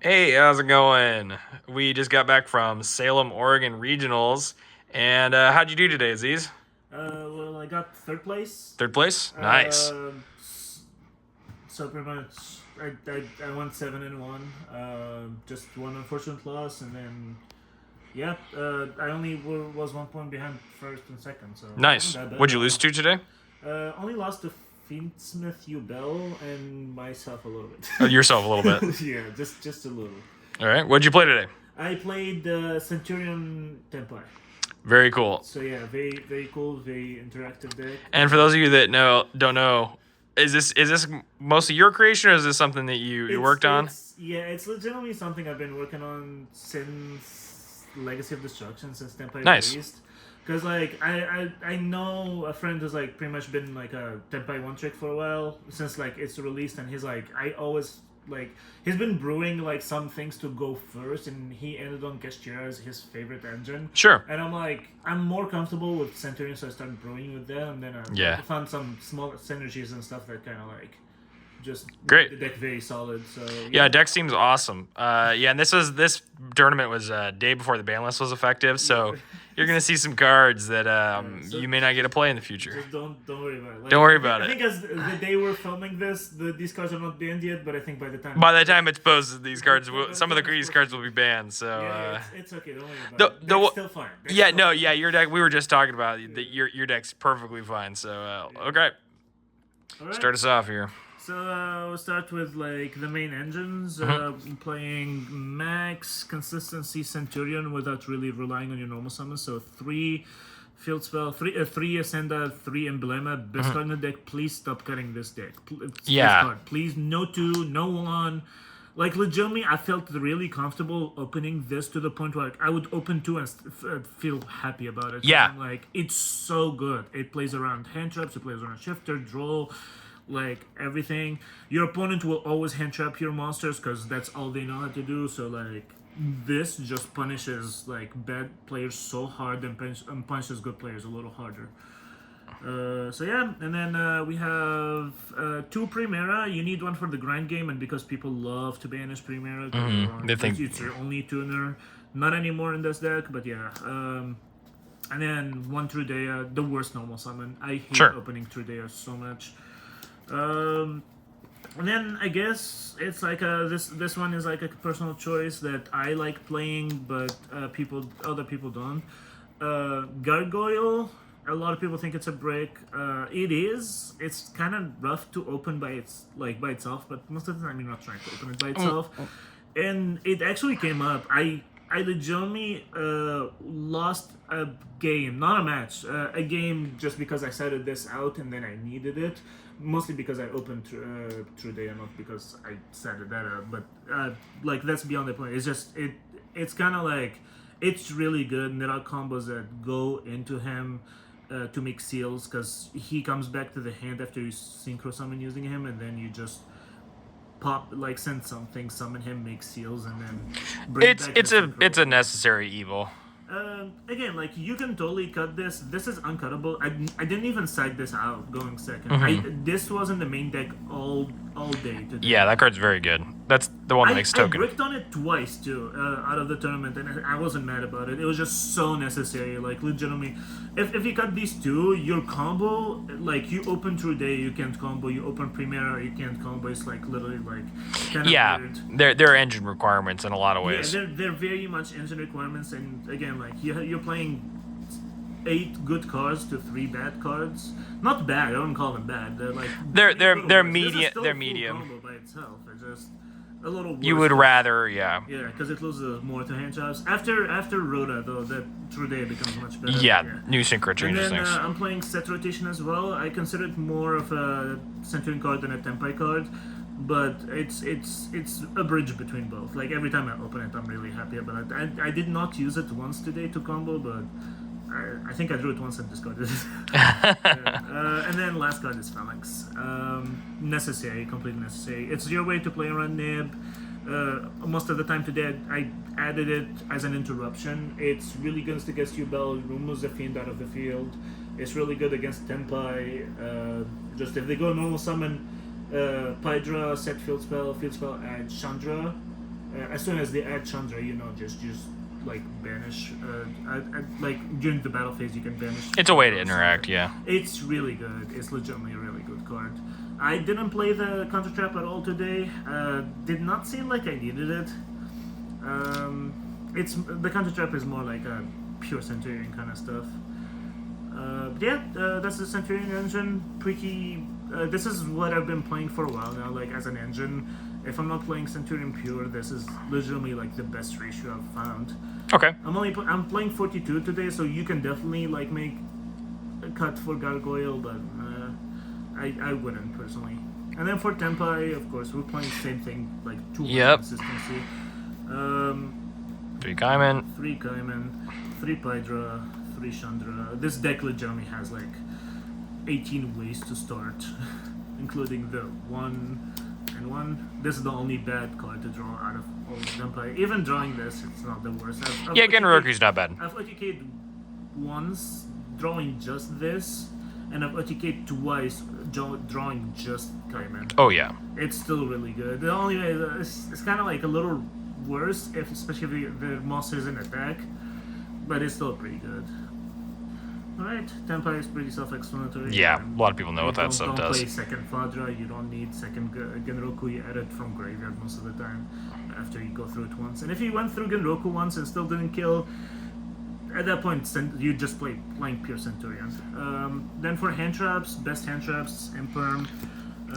Hey, how's it going? We just got back from Salem, Oregon Regionals. And how'd you do today, Aziz? Well, I got third place. Third place? Nice. So pretty much, I went 7-1. Just one unfortunate loss, and then yeah, I only was 1 point behind first and second, so it wasn't Nice. that bad What'd at you lose all. to today? Only lost to Finsmith Ubel and myself a little Oh, bit. yourself a little bit. Yeah, just a little. All right. What'd you play today? I played Centurion Tenpai. Very cool. So yeah, very cool, very interactive deck. And for those of you that don't know, is this mostly your creation or is this something that you worked on? It's legitimately something I've been working on since Legacy of Destruction, since Tenpai Nice. released. Cause like I know a friend who's like pretty much been like a Tenpai one trick for a while since like it's released, and he's like I always like he's been brewing like some things to go first, and he ended on Castilla as his favorite engine. Sure. And I'm like, I'm more comfortable with Centurion, so I started brewing with them, and then Yeah. I found some small synergies and stuff that kind of like just Great. made the deck very solid. So Yeah, deck seems awesome. Yeah, and this tournament was day before the ban list was effective, so you're gonna see some cards that so you may not get to play in the future. just don't worry about it. Like, Don't worry about I it. think as the day we're filming this, these cards are not banned yet, but I think by the time By the time it's posted, some of these cards will be banned. So yeah, it's okay. Don't worry the about it. the Deck's still fine. Deck's yeah still no fine. yeah your deck we were just talking about that your deck's perfectly fine. So okay, All right. start us off here. So we'll start with like the main engines. Playing max consistency Centurion without really relying on your normal summons. So three field spell, three Ascenda, three Emblema. Best card in the deck. Please stop cutting this deck. It's Yeah. best card. Please no two, no one. Like legitimately, I felt really comfortable opening this to the point where like, I would open two and feel happy about it. 'Cause Yeah. I'm like it's so good. It plays around hand traps. It plays around shifter, draw, like everything. Your opponent will always hand trap your monsters because that's all they know how to do. So like this just punishes like bad players so hard and punishes good players a little harder. So yeah, and then we have two Primera. You need one for the grind game, and because people love to banish Primera, They think it's your only tuner. Not anymore in this deck, but yeah. And then one Trudea, the worst normal summon. I hate Sure. opening Trudea so much. And then I guess it's like this one is like a personal choice that I like playing, but other people don't. Gargoyle. A lot of people think it's a brick. It is. It's kind of rough to open by itself, but most of the time you're not trying to open it by itself. And it actually came up. I legitimately lost a game, not a match, a game just because I started this out and then I needed it. Mostly because I opened True Day, not because I started that out. But like that's beyond the point. It's just it's kind of like it's really good. And there are combos that go into him to make seals because he comes back to the hand after you synchro summon using him, and then you just pop like send something, summon him, make seals, and then bring it's back it's the a synchro. it's a necessary evil. Again, like you can totally cut this. This is uncuttable. I didn't even side this out going second. This was in the main deck all day today. Yeah, that card's very good. That's the one that makes I token. bricked on it twice too out of the tournament, and I wasn't mad about it. It was just so necessary. Like legitimately, if you cut these two, your combo like you open True Day, you can't combo. You open Primera, you can't combo. It's like literally like kind of Yeah, weird. there are engine requirements in a lot of Yeah, ways. they're very much engine requirements, and again, like you're playing 8 good cards to 3 bad cards. Not bad. I don't call them bad. They're like They're little worse. This is medium. still They're a full medium. combo by itself. It's just a little. You worse would 'cause- rather, yeah. Yeah, because it loses more to hand jobs. After Rhoda, though, that True Day becomes much better. Yeah, new synchro And changes then things. I'm playing set rotation as well. I consider it more of a Centurion card than a Tenpai card, but it's a bridge between both. Like every time I open it, I'm really happy about it. I did not use it once today to combo, but I think I drew it once and discarded it. And then last card is Phalanx. Necessary, completely necessary. It's your way to play around Nib. Most of the time today, I added it as an interruption. It's really good against Ubel, removes the fiend out of the field. It's really good against Tenpai. Just if they go normal summon, Pydra, set field spell, add Chandra. as soon as they add Chandra, just like banish. Like during the battle phase, you can banish. It's a way to interact, yeah. It's really good. It's legitimately a really good card. I didn't play the counter trap at all today. Did not seem like I needed it. It's the counter trap is more like a pure Centurion kind of stuff. That's the Centurion engine. Pretty. This is what I've been playing for a while now. Like as an engine, if I'm not playing Centurion pure, this is legitimately like the best ratio I've found. Okay. I'm playing 42 today, so you can definitely like make a cut for Gargoyle, but I wouldn't personally. And then for Tenpai, of course, we're playing the same thing, like 2 consistency. 3 Kaiman. 3 Kaiman, 3 Pydra, 3 Chandra. This deck legitimately has like 18 ways to start, including the 1 and 1. This is the only bad card to draw out of all of Tenpai. Even drawing this, it's not the worst. Yeah, Genroku's not bad. I've OTK'd once drawing just this, and I've OTK'd twice drawing just Kaiman. Oh, yeah. It's still really good. The only way it's kind of like a little worse, especially if the Moss is in attack, but it's still pretty good. Alright, Tenpai is pretty self-explanatory. Yeah, a lot of people know what that stuff Don't does. play second Fadra, you don't need second Genroku, you add it from graveyard most of the time after you go through it once. And if you went through Genroku once and still didn't kill, at that point you just playing pure Centurion. Then for hand traps, best hand traps, Imperm.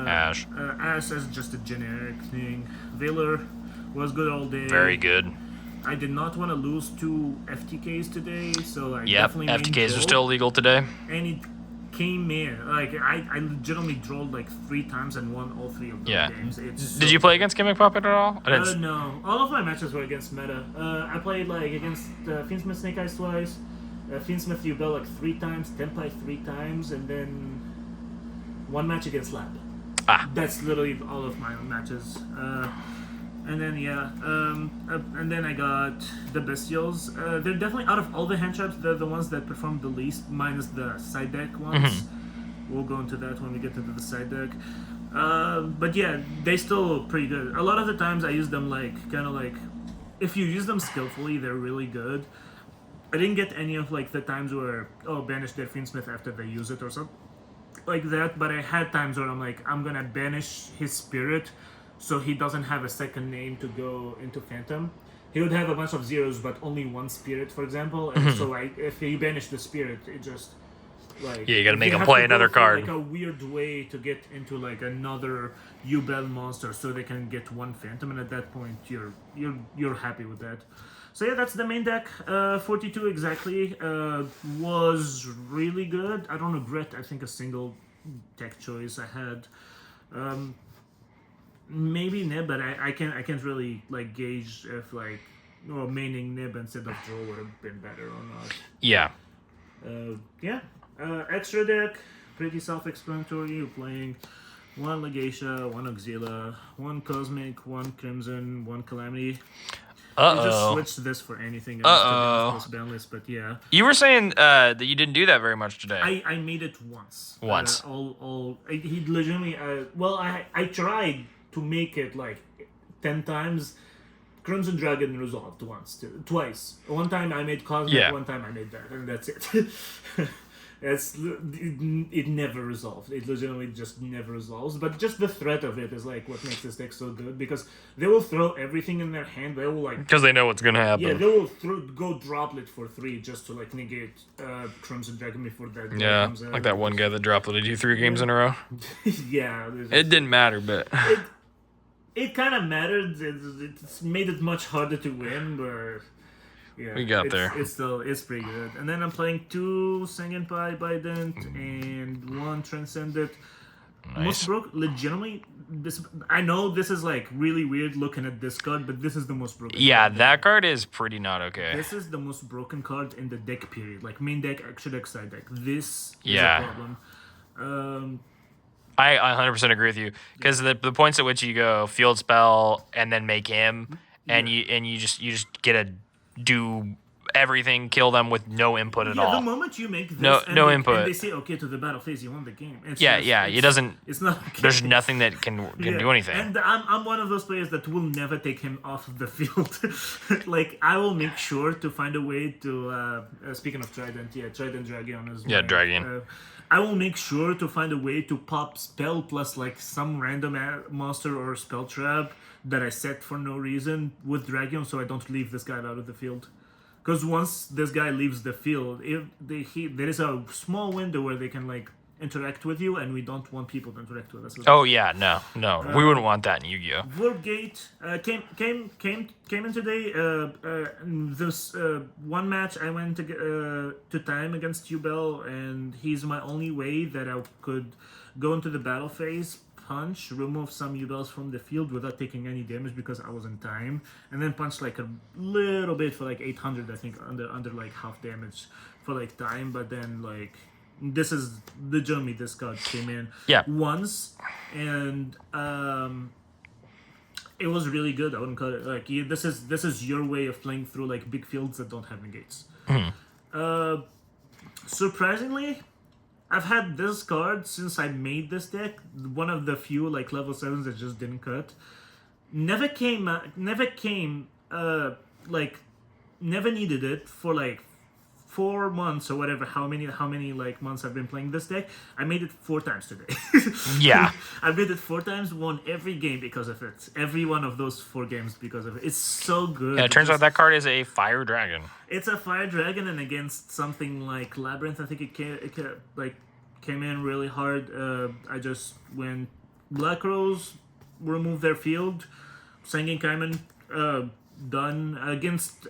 Ash. Ash is just a generic thing. Valor was good all day. Very good. I did not want to lose 2 FTKs today, so I Yep, definitely FTKs are still legal today. And it came in. Like, I legitimately drawed like 3 times and won all 3 of those games. Did you play against Gimmick Puppet at all? No. All of my matches were against meta. I played like against Fiendsmith Snake Eyes twice, Fiendsmith Yubel like 3 times, Tenpai 3 times, and then 1 match against Lab. That's literally all of my matches. And then and then I got the Bestials. They're definitely, out of all the hand traps, they're the ones that perform the least, minus the side deck ones. We'll go into that when we get into the side deck. But yeah, they still pretty good. A lot of the times I use them like kind of like, if you use them skillfully, they're really good. I didn't get any of like the times where banish their Fiendsmith after they use it or something like that. But I had times where I'm like, I'm gonna banish his spirit, so he doesn't have a second name to go into Phantom. He would have a bunch of zeros, but only 1 spirit, for example. And so if you banish the spirit, it just like you gotta make him play another card. Like a weird way to get into like another Ubel monster, so they can get 1 Phantom, and at that point you're happy with that. So yeah, that's the main deck. 42 exactly. Was really good. I don't regret, I think, a single deck choice I had. Maybe Nib, but I can't really like gauge if like maining Nib instead of Draw would have been better or not. Yeah. Extra deck, pretty self-explanatory. You're playing 1 Legacia, 1 Auxila, 1 Cosmic, 1 Crimson, 1 Calamity. You just switched this for anything else to be banlist, but yeah. You were saying that you didn't do that very much today. I made it once. He legitimately. I tried to make it like 10 times. Crimson Dragon resolved twice. One time I made Cosmic, one time I made that, and that's it. It never resolved. It legitimately just never resolves. But just the threat of it is like what makes this deck so good, because they will throw everything in their hand. They will like, because they know what's gonna happen. Yeah, they will go Droplet for 3 just to like negate Crimson Dragon before that. Comes out. Like that one guy that dropleted you 3 games in a row. Yeah, it didn't matter, but it kind of mattered. It's made it much harder to win, but. Yeah, we got there. It's pretty good. And then I'm playing 2 Sengenpai Bident and 1 Transcendent. Nice. Most broke, legitimately. I know this is like really weird looking at this card, but this is the most broken. Yeah, that card is pretty not okay. This is the most broken card in the deck period. Like main deck, extra deck, side deck. This is a problem. I 100% agree with you, because the points at which you go field spell and then make him, and you just get a do everything, kill them with no input at The all. moment you make this, No input. and they say, okay, to the battle phase, you won the game. It's Yeah, just- yeah. It doesn't. It's not. Okay. There's nothing that can do anything. And I'm one of those players that will never take him off of the field. Like, I will make sure to find a way to. Speaking of Trident, Trident Dragon is. Yeah, Dragon. I will make sure to find a way to pop spell plus like some random monster or spell trap that I set for no reason with Dragon, so I don't leave this guy out of the field. Because once this guy leaves the field, there is a small window where they can like interact with you, and we don't want people to interact with us. Oh yeah, no, we wouldn't want that in Yu-Gi-Oh. Wargate came in today. This one match I went to time against Ubel, and he's my only way that I could go into the battle phase, punch, remove some Ubels from the field without taking any damage because I was in time, and then punch like a little bit for like 800, I think, under like half damage for like time, but then like. This is legitimately this card came in once, and it was really good. I wouldn't call it like this is your way of playing through like big fields that don't have negates. Surprisingly, I've had this card since I made this deck. One of the few like level 7s that just didn't cut. Never needed it for like 4 months or whatever, how many like months I've been playing this deck. I made it 4 times today. Yeah. I made it 4 times, won every game because of it. Every one of those 4 games because of it. It's so good. Yeah, it turns out that card is a fire dragon. It's a fire dragon, and against something like Labyrinth, I think it came in really hard. I just went Black Rose, remove their field, Sangin Kaiman, done against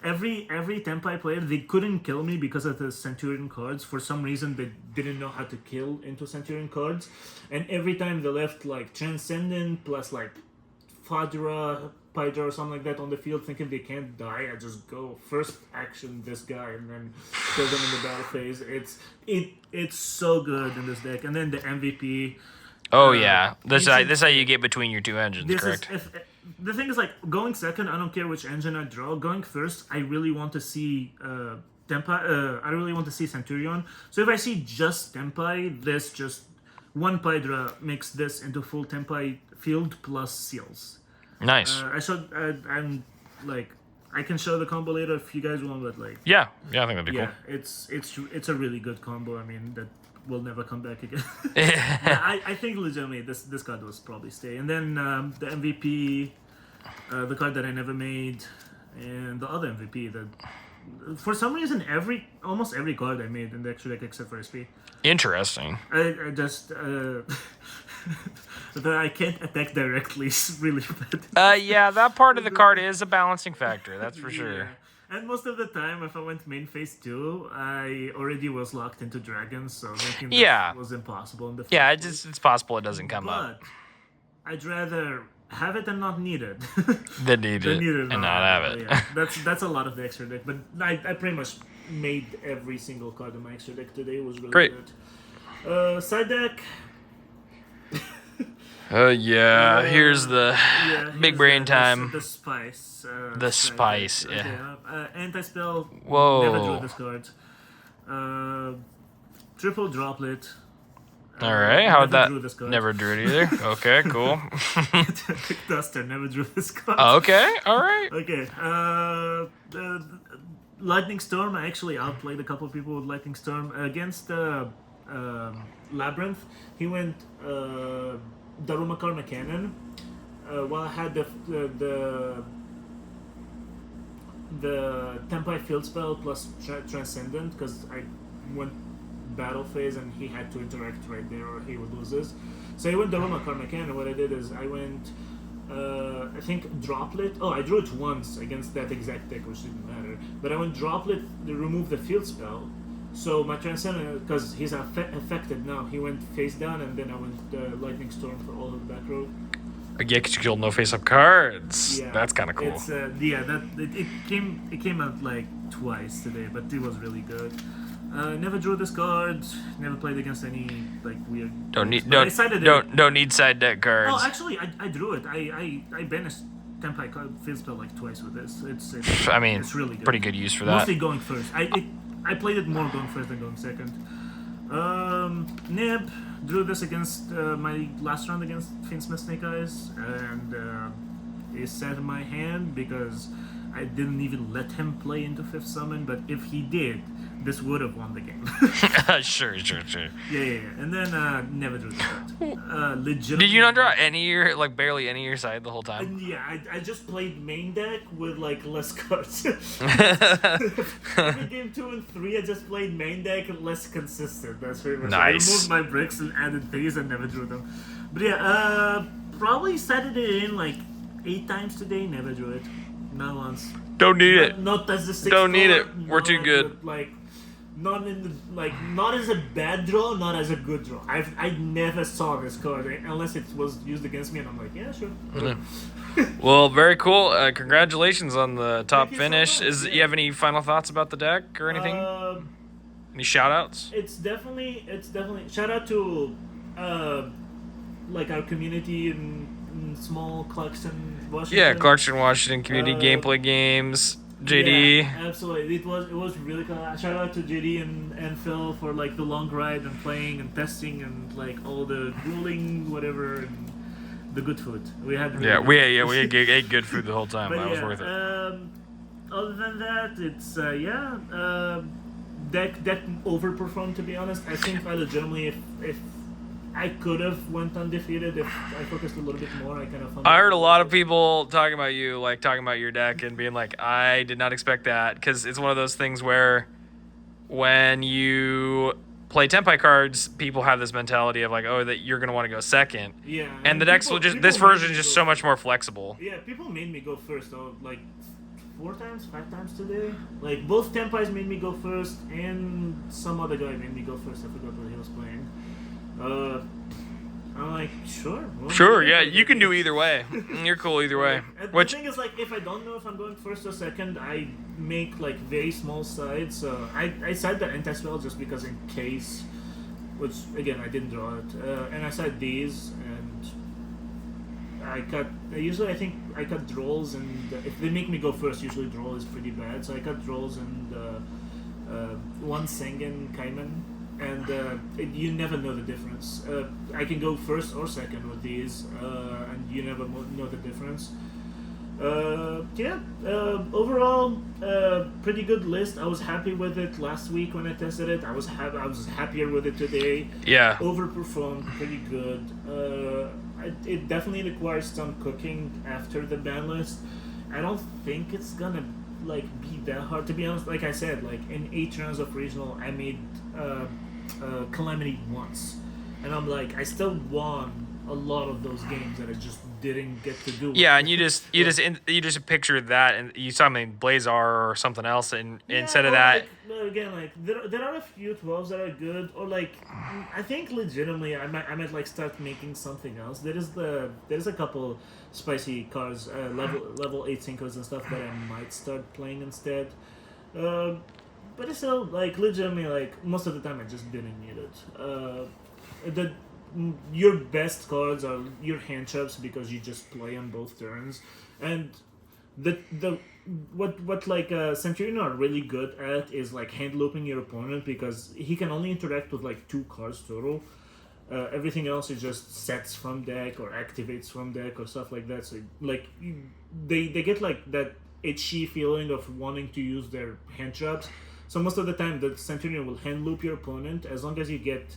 every Tenpai player. They couldn't kill me because of the Centurion cards. For some reason, they didn't know how to kill into Centurion cards, and every time they left like Transcendent plus like Fadra, Pydra or something like that on the field, thinking they can't die, I just go first action this guy and then kill them in the battle phase. It's so good in this deck, and then the MVP. Oh yeah, this is how you get between your 2 engines, correct? The thing is, like, going second, I don't care which engine I draw. Going first, I really want to see Tenpai. I really want to see Centur-Ion. So if I see just Tenpai, this just one Pydra makes this into full Tenpai field plus seals. Nice. I'm like, I can show the combo later if you guys want, but like. Yeah, I think that'd be cool. It's a really good combo. I mean that will never come back again. I think legitimately this card will probably stay. And then the MVP, the card that I never made, and the other MVP that for some reason almost every card I made in the extra deck except for SP. Interesting. I just that I can't attack directly is really bad. Yeah, that part of the card is a balancing factor, that's for sure. Yeah. And most of the time, if I went main phase 2, I already was locked into dragons, so making this was impossible in the phase. Yeah, it's possible it doesn't come up. But I'd rather have it and not need it Than need it and not have it. Yeah, that's a lot of the extra deck, but I pretty much made every single card in my extra deck today. It was really Great. Good. Side deck. Here's the big brain time. The spice. The spice, yeah. Okay, anti-spell. Whoa. Never drew this card. Triple droplet. All right, how would that? Drew this card. Never drew it either. Okay, cool. Duster never drew this card. Okay, all right. Okay. Lightning Storm. I actually outplayed a couple of people with Lightning Storm against Labyrinth. He went Daruma Karma Cannon. While I had the Tenpai Field Spell plus Transcendent, because I went battle phase and he had to interact right there or he would lose this. So I went Daruma Karma Cannon. What I did is I went, I think Droplet. Oh, I drew it once against that exact deck, which didn't matter. But I went Droplet to remove the Field Spell. So my Transcendent, because he's affected now, he went face down, and then I went Lightning Storm for all of the back row. Yeah, because you killed no face-up cards. Yeah, that's kind of cool. It's it came out like twice today, but it was really good. Never drew this card. Never played against any like weird. Don't need side deck cards. Oh, actually, I drew it. I banished Tenpai Finspell like twice with this. It's I mean, it's really good. pretty good use for that. Mostly going first. I played it more going first than going second. Nib drew this against my last round against Finsmith Snake Eyes, and he set my hand because I didn't even let him play into 5th summon, but if he did, this would have won the game. Sure. Yeah. And then never drew the card. Legitimately. Did you not draw like barely any of your side the whole time? And yeah, I just played main deck with like less cards. Every game 2 and 3, I just played main deck and less consistent. That's pretty much Nice. I removed my bricks and added things and never drew them. But yeah, probably set it in like 8 times today, never drew it. Not once. Don't need it. Not as the 6th Don't need card, it. We're too not good. Like, not in the not as a bad draw, not as a good draw. I never saw this card unless it was used against me, and I'm like, yeah, sure. Well, very cool. Congratulations on the top Thank you so finish. much, You have any final thoughts about the deck or anything? Any shout outs? It's definitely shout out to like our community in small Clarkson, Washington. Yeah, Clarkson, Washington Community Gameplay Games. JD. Yeah, absolutely. It was really cool. Shout out to JD and Phil for like the long ride and playing and testing and like all the grueling whatever and the good food. We had really We ate good food the whole time. That was worth it. Other than that, it's deck overperformed, to be honest. I think I legitimately if I could have went undefeated if I focused a little bit more. I kind of. I heard a lot of people talking about you, like talking about your deck and being like, I did not expect that, because it's one of those things where when you play Tenpai cards, people have this mentality of like, oh, that you're gonna want to go second. Yeah. And the decks will just this version is just so much more flexible. Yeah, people made me go first though, like 5 times today. Like both Tenpais made me go first, and some other guy made me go first. I forgot what he was playing. I'm like, sure. Well, Sure, yeah, you can do either way. You're cool either way. The thing is, like, if I don't know if I'm going first or second, I make like very small sides. So I side the anti-spell just because in case, which again I didn't draw it, and I side these and I cut. Usually I think I cut draws, and if they make me go first, usually draw is pretty bad. So I cut draws and one Sengen Kaiman. And you never know the difference. I can go first or second with these, and you never know the difference. Overall, pretty good list. I was happy with it last week when I tested it. I was happier with it today. Yeah. Overperformed, pretty good. It definitely requires some cooking after the ban list. I don't think it's gonna like be that hard, to be honest. Like I said, like in 8 rounds of regional, I made Calamity once, and I'm like, I still won a lot of those games that I just didn't get to do. Yeah, and you just picture that, and you saw Blazar or something else, and instead of that, like, again, like there are a few 12s that are good, or like I think legitimately I might like start making something else. There's a couple spicy cards, level 8 Cincos and stuff that I might start playing instead. But it's still like legitimately like most of the time I just didn't need it. Your best cards are your hand traps because you just play on both turns, and what like Centurion are really good at is like hand looping your opponent because he can only interact with like 2 cards total. Everything else is just sets from deck or activates from deck or stuff like that. So like they get like that itchy feeling of wanting to use their hand traps. So most of the time the Centurion will hand loop your opponent as long as you get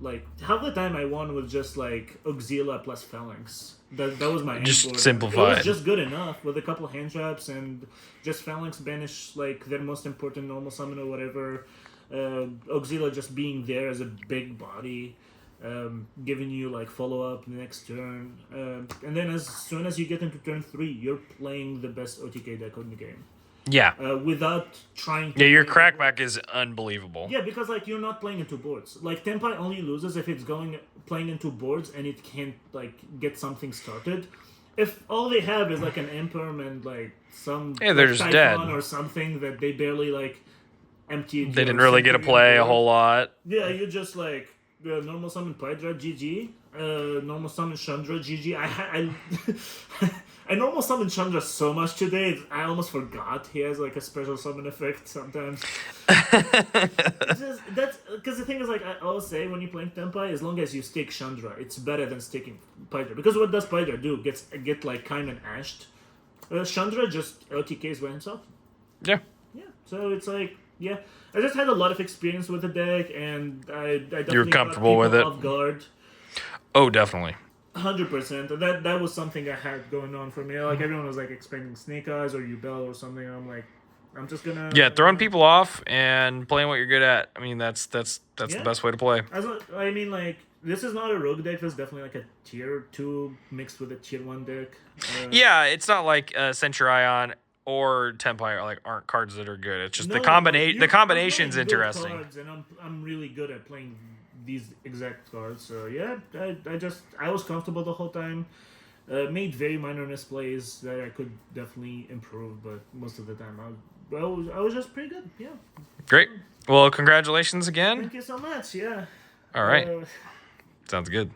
like half the time I won with just like Auxila plus Phalanx. That was my just end board. simplified. It was just good enough with a couple hand traps and just Phalanx banish like their most important normal summon or whatever. Auxila just being there as a big body, giving you like follow up next turn, and then as soon as you get into turn 3, you're playing the best OTK deck in the game. Yeah. Without trying to. Yeah, your crackback is unbelievable. Yeah, because like you're not playing into boards. Like Tenpai only loses if it's playing into boards and it can't like get something started. If all they have is like an Imperm and like some they're just Typhon dead or something that they barely like emptied. They didn't really get to play a whole lot. Yeah, you just like normal summon Pydra GG, normal summon Chandra GG. I I normal summon Chandra so much today, I almost forgot he has like a special summon effect sometimes. It's just, that's because the thing is, like I always say, when you're playing Tenpai, as long as you stick Chandra, it's better than sticking Pyder. Because what does Pyder do? Get like kind and ashed. Chandra just LTKs by himself. Yeah. Yeah. So it's like, yeah, I just had a lot of experience with the deck, and I definitely You're comfortable with it. Off guard. Oh, definitely. 100%. That was something I had going on for me. Like everyone was like expecting Snake Eyes or Ubel or something. I'm like, I'm just gonna. Yeah, throwing people off and playing what you're good at. I mean, that's the Yeah. best way to play. I mean, like, this is not a rogue deck. This is definitely like a tier 2 mixed with a tier 1 deck. Yeah, it's not like Centur-Ion or Tenpai aren't cards that are good. It's just the I'm combination's playing good interesting. Cards, and I'm really good at playing these exact cards. So yeah, I was comfortable the whole time. Made very minor misplays that I could definitely improve, but most of the time I was just pretty good. Yeah. Great. Well, congratulations again. Thank you so much. Yeah. All right. Sounds good.